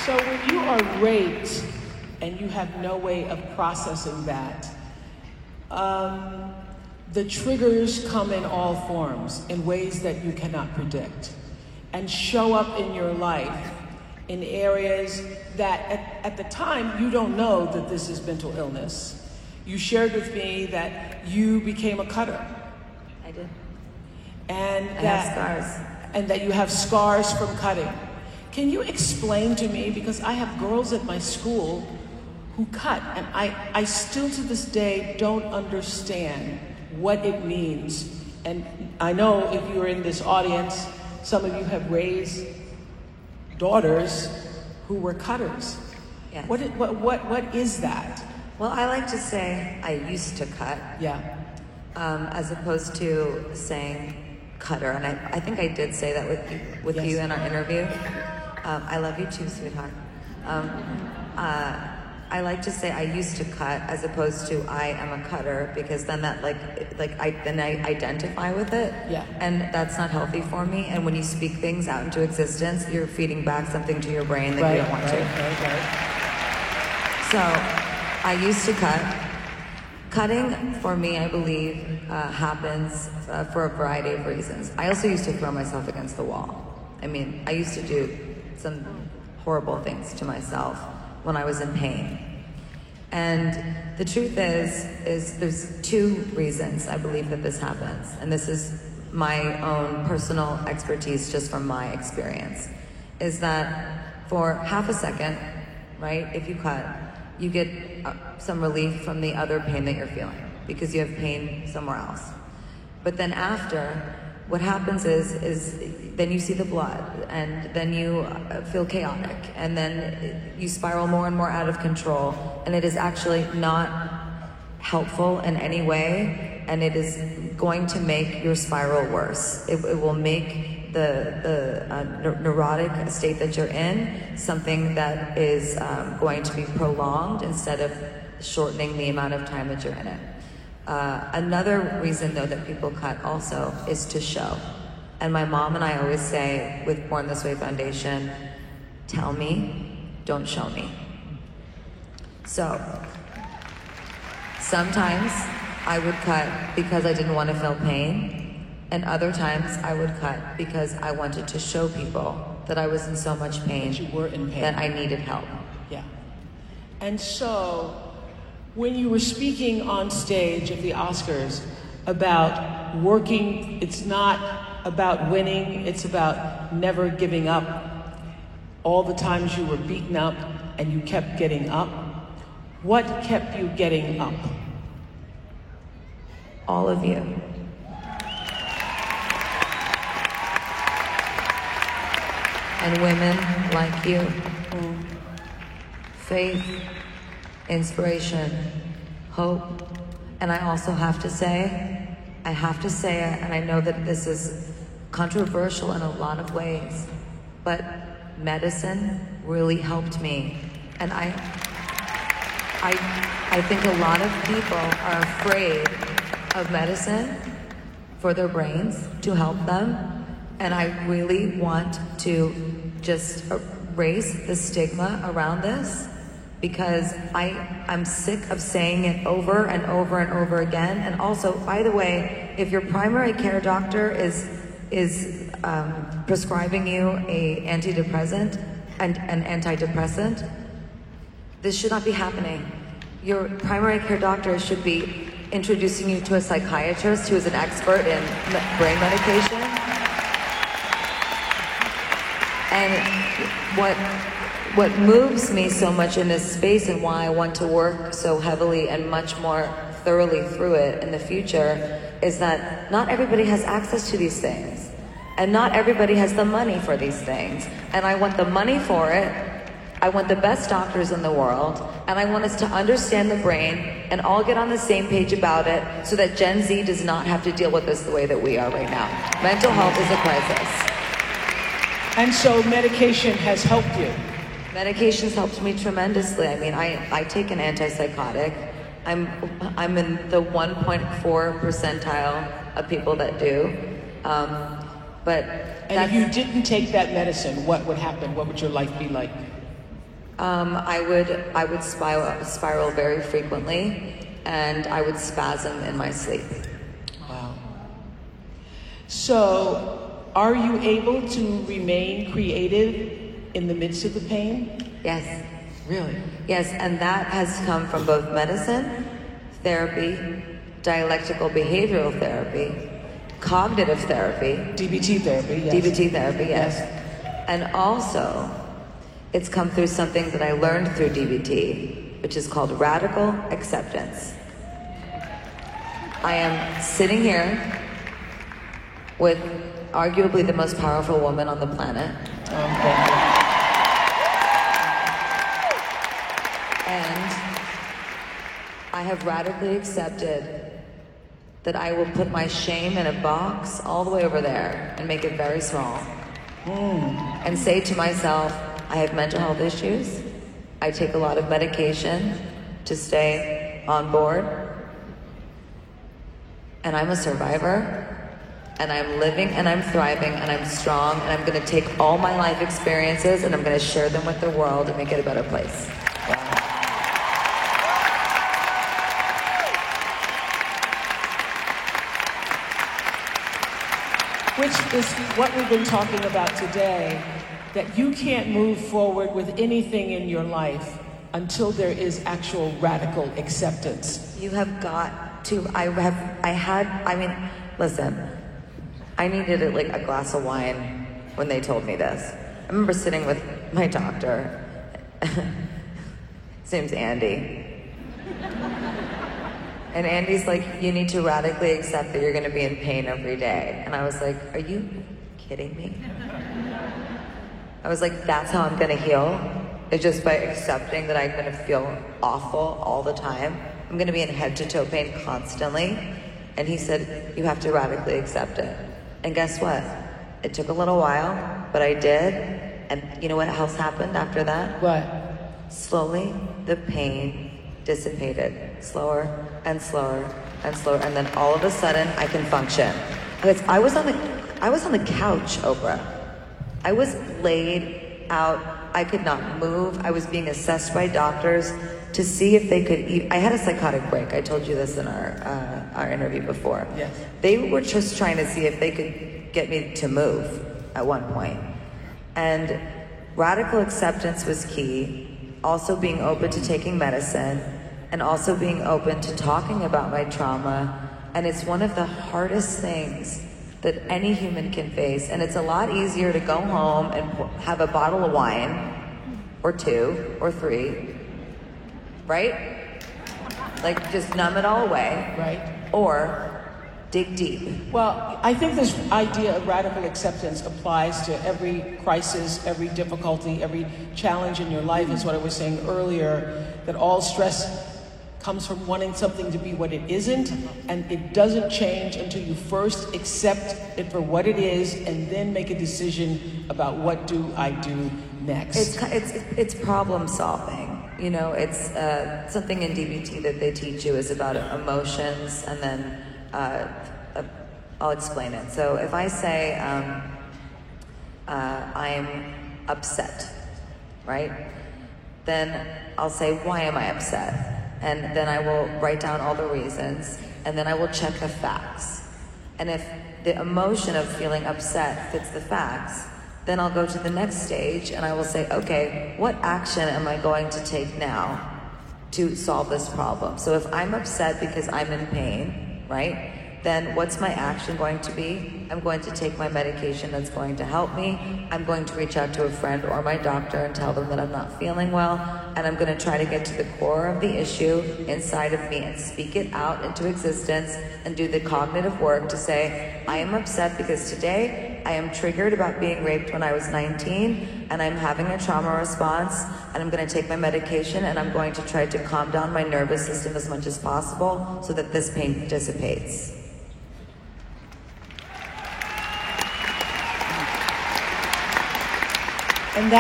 So when you are raped and you have no way of processing that, the triggers come in all forms, in ways that you cannot predict, and show up in your life in areas that at the time you don't know that this is mental illness. You shared with me that you became a cutter. I did. And I have scars. And that you have scars from cutting. Can you explain to me, because I have girls at my school who cut, and I still to this day don't understand what it means. And I know if you're in this audience, some of you have raised daughters who were cutters. Yes. What is that? Well, I like to say I used to cut. Yeah. As opposed to saying cutter. And I think I did say that with Yes. you in our interview. I love you too, sweetheart. I like to say I used to cut as opposed to I am a cutter, because then that I identify with it. Yeah. And that's not healthy for me. And when you speak things out into existence, you're feeding back something to your brain that you don't want to. Right. So I used to cut. Cutting, for me, I believe, happens for a variety of reasons. I also used to throw myself against the wall. I mean, I used to do some horrible things to myself when I was in pain. And the truth is there's two reasons I believe that this happens. And this is my own personal expertise just from my experience. Is that for half a second, right, if you cut, you get some relief from the other pain that you're feeling because you have pain somewhere else. But then after, what happens is then you see the blood, and then you feel chaotic, and then you spiral more and more out of control, and it is actually not helpful in any way, and it is going to make your spiral worse. It will make the neurotic state that you're in something that is going to be prolonged instead of shortening the amount of time that you're in it. Another reason, though, that people cut also is to show. And my mom and I always say with Born This Way Foundation, tell me, don't show me. So sometimes I would cut because I didn't want to feel pain, and other times I would cut because I wanted to show people that I was in so much pain, that you were in pain, that I needed help. Yeah. And so when you were speaking on stage at the Oscars about working, it's not about winning, it's about never giving up. All the times you were beaten up and you kept getting up. What kept you getting up? All of you. And women like you. Faith, inspiration, hope. And I also have to say, it, and I know that this is controversial in a lot of ways, but medicine really helped me. And I think a lot of people are afraid of medicine for their brains to help them. And I really want to just erase the stigma around this, because I'm sick of saying it over and over and over again. And also, by the way, if your primary care doctor is prescribing you an antidepressant, this should not be happening. Your primary care doctor should be introducing you to a psychiatrist who is an expert in brain medication. And what moves me so much in this space, and why I want to work so heavily and much more thoroughly through it in the future, is that not everybody has access to these things. And not everybody has the money for these things. And I want the money for it. I want the best doctors in the world. And I want us to understand the brain and all get on the same page about it, so that Gen Z does not have to deal with this the way that we are right now. Mental health is a crisis. And so medication has helped you. Medication's helped me tremendously. I mean, I take an antipsychotic. I'm in the 1.4 percentile of people that do. And if you didn't take that medicine, what would happen? What would your life be like? I would spiral very frequently, and I would spasm in my sleep. Wow. So, are you able to remain creative in the midst of the pain? Yes. Really? Yes, and that has come from both medicine, therapy, dialectical behavioral therapy, cognitive therapy. DBT therapy, yes. DBT therapy, yes. And also, it's come through something that I learned through DBT, which is called radical acceptance. I am sitting here with arguably the most powerful woman on the planet. Thank you. And I have radically accepted that I will put my shame in a box all the way over there and make it very small. And say to myself, I have mental health issues. I take a lot of medication to stay on board. And I'm a survivor. And I'm living and I'm thriving and I'm strong. And I'm going to take all my life experiences and I'm going to share them with the world and make it a better place. Which is what we've been talking about today, that you can't move forward with anything in your life until there is actual radical acceptance. You have got to, listen, I needed like a glass of wine when they told me this. I remember sitting with my doctor, his name's Andy. And Andy's like, you need to radically accept that you're gonna be in pain every day. And I was like, are you kidding me? I was like, that's how I'm gonna heal? It's just by accepting that I'm gonna feel awful all the time. I'm gonna be in head to toe pain constantly. And he said, you have to radically accept it. And guess what? It took a little while, but I did. And you know what else happened after that? What? Slowly, the pain dissipated, slower and slower and slower, and then all of a sudden I can function. Because I was on the couch, Oprah. I was laid out. I could not move. I was being assessed by doctors to see if they could I had a psychotic break. I told you this in our interview before. Yes. They were just trying to see if they could get me to move at one point. And radical acceptance was key. Also being open to taking medicine, and also being open to talking about my trauma. And it's one of the hardest things that any human can face. And it's a lot easier to go home and have a bottle of wine, or 2, or 3, right? Like just numb it all away. Right. Or dig deep. Well, I think this idea of radical acceptance applies to every crisis, every difficulty, every challenge in your life. Is what I was saying earlier, that all stress comes from wanting something to be what it isn't, and it doesn't change until you first accept it for what it is and then make a decision about what do I do next. It's problem solving. You know, it's something in DBT that they teach you is about emotions, and then I'll explain it. So if I say I'm upset, right? Then I'll say, why am I upset? And then I will write down all the reasons, and then I will check the facts. And if the emotion of feeling upset fits the facts, then I'll go to the next stage and I will say, okay, what action am I going to take now to solve this problem? So if I'm upset because I'm in pain, right? Then what's my action going to be? I'm going to take my medication that's going to help me. I'm going to reach out to a friend or my doctor and tell them that I'm not feeling well. And I'm going to try to get to the core of the issue inside of me and speak it out into existence and do the cognitive work to say, I am upset because today I am triggered about being raped when I was 19 and I'm having a trauma response, and I'm going to take my medication and I'm going to try to calm down my nervous system as much as possible so that this pain dissipates. And that